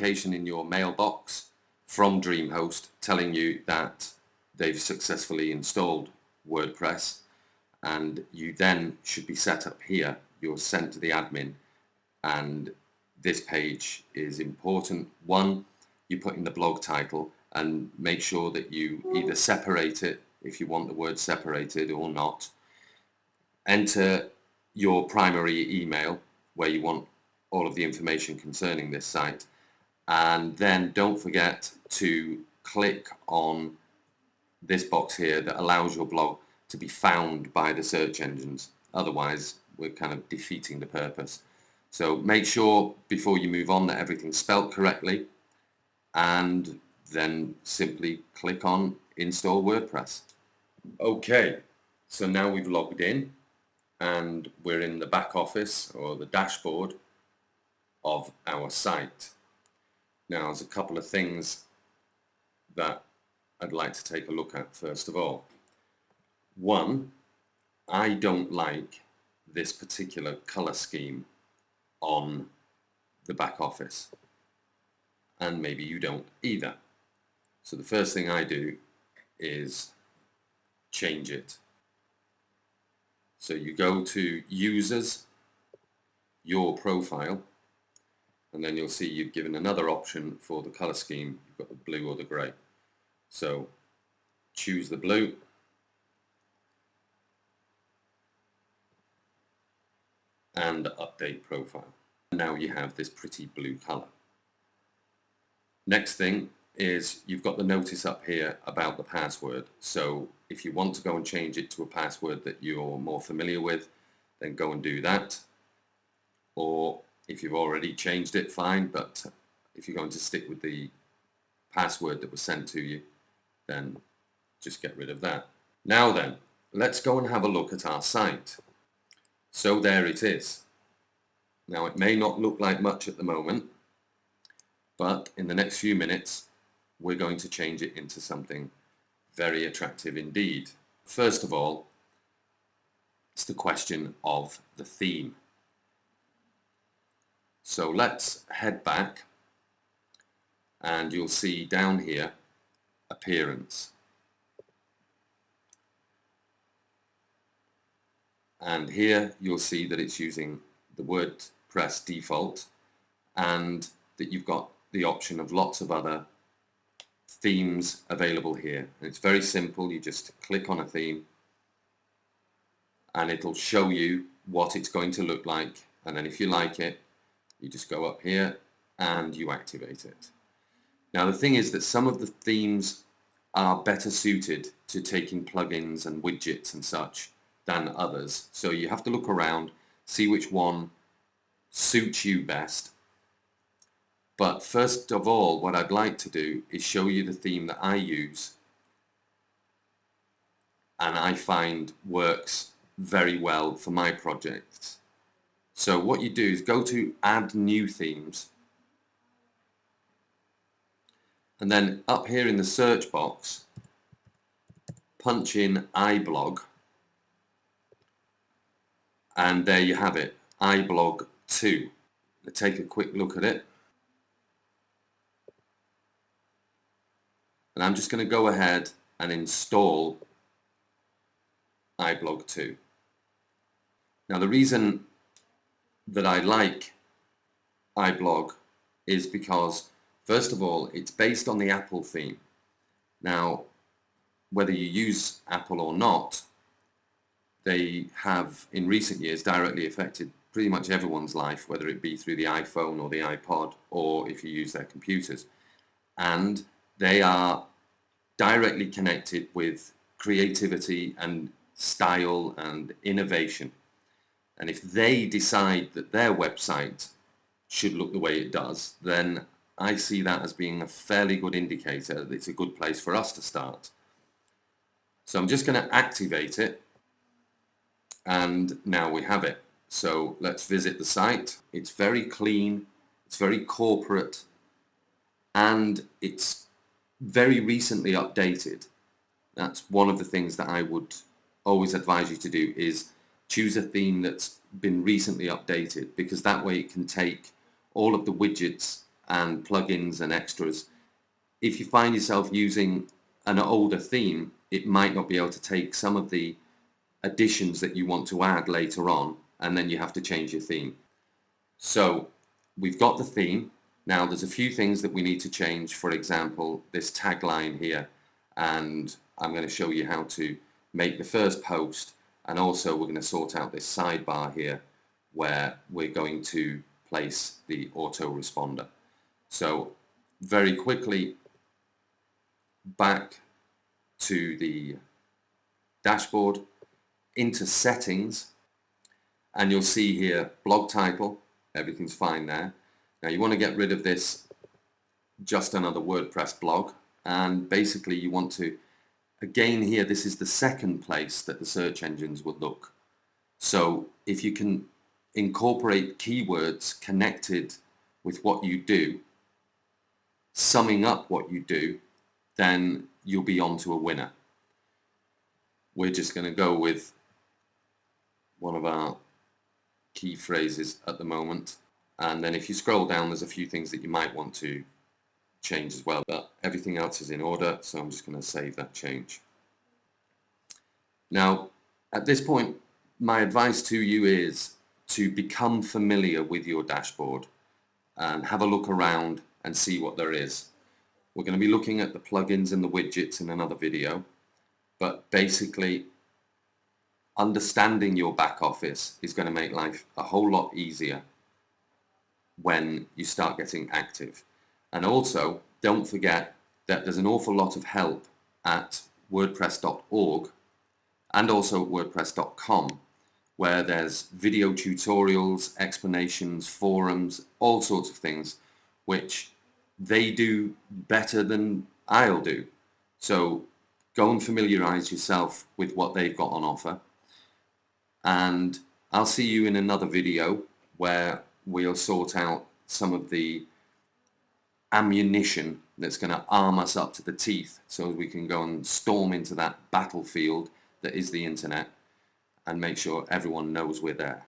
notification in your mailbox from DreamHost telling you that they've successfully installed WordPress, and you then should be set up here. You're sent to the admin, and this page is important. One, you put in the blog title and make sure that you either separate it if you want the word separated or not. Enter your primary email where you want all of the information concerning this site, and then don't forget to click on this box here that allows your blog to be found by the search engines. Otherwise we're kind of defeating the purpose. So make sure before you move on that everything's spelt correctly, and then simply click on install WordPress. Okay, so now we've logged in and we're in the back office or the dashboard of our site. Now there's a couple of things that I'd like to take a look at first of all. One, I don't like this particular color scheme on the back office, and maybe you don't either. So the first thing I do is change it. So you go to users, your profile, and then you'll see you've given another option for the color scheme. You've got the blue or the gray. So choose the blue, and update profile. Now you have this pretty blue color. Next thing is you've got the notice up here about the password. So if you want to go and change it to a password that you're more familiar with, then go and do that. Or if you've already changed it, fine, but if you're going to stick with the password that was sent to you, then just get rid of that. Now then, let's go and have a look at our site. So there it is. Now it may not look like much at the moment, but in the next few minutes we're going to change it into something very attractive indeed. First of all, it's the question of the theme. So let's head back, and you'll see down here appearance, and here you'll see that it's using the WordPress default, and that you've got the option of lots of other themes available here. And it's very simple. You just click on a theme and it'll show you what it's going to look like, and then if you like it, you just go up here and you activate it. Now the thing is that some of the themes are better suited to taking plugins and widgets and such than others, so you have to look around, see which one suits you best. But first of all, what I'd like to do is show you the theme that I use and I find works very well for my projects. So what you do is go to add new themes, and then up here in the search box punch in iBlog, and there you have it, iBlog 2. Let's take a quick look at it. And I'm just going to go ahead and install iBlog 2. Now the reason that I like iBlog is because, first of all, it's based on the Apple theme. Now, whether you use Apple or not, they have in recent years directly affected pretty much everyone's life, whether it be through the iPhone or the iPod, or if you use their computers. And they are directly connected with creativity and style and innovation. And if they decide that their website should look the way it does, then I see that as being a fairly good indicator that it's a good place for us to start. So I'm just going to activate it, and now we have it. So let's visit the site. It's very clean, it's very corporate, and it's very recently updated. That's one of the things that I would always advise you to do, is choose a theme that's been recently updated, because that way it can take all of the widgets and plugins and extras. If you find yourself using an older theme, it might not be able to take some of the additions that you want to add later on, and then you have to change your theme. So we've got the theme. Now there's a few things that we need to change. For example, this tagline here, and I'm going to show you how to make the first post, and also we're going to sort out this sidebar here where we're going to place the autoresponder. So very quickly, back to the dashboard, into settings, and you'll see here blog title, everything's fine there. Now you want to get rid of this just another WordPress blog, and basically you want to, again here, this is the second place that the search engines would look. So if you can incorporate keywords connected with what you do, summing up what you do, then you'll be on to a winner. We're just going to go with one of our key phrases at the moment, and then if you scroll down there's a few things that you might want to change as well, but everything else is in order, so I'm just going to save that change. Now at this point my advice to you is to become familiar with your dashboard and have a look around and see what there is. We're going to be looking at the plugins and the widgets in another video, but basically understanding your back office is going to make life a whole lot easier when you start getting active. And also don't forget that there's an awful lot of help at wordpress.org and also at wordpress.com, where there's video tutorials, explanations, forums, all sorts of things which they do better than I'll do. So go and familiarize yourself with what they've got on offer, and I'll see you in another video where we'll sort out some of the ammunition that's going to arm us up to the teeth so we can go and storm into that battlefield that is the internet and make sure everyone knows we're there.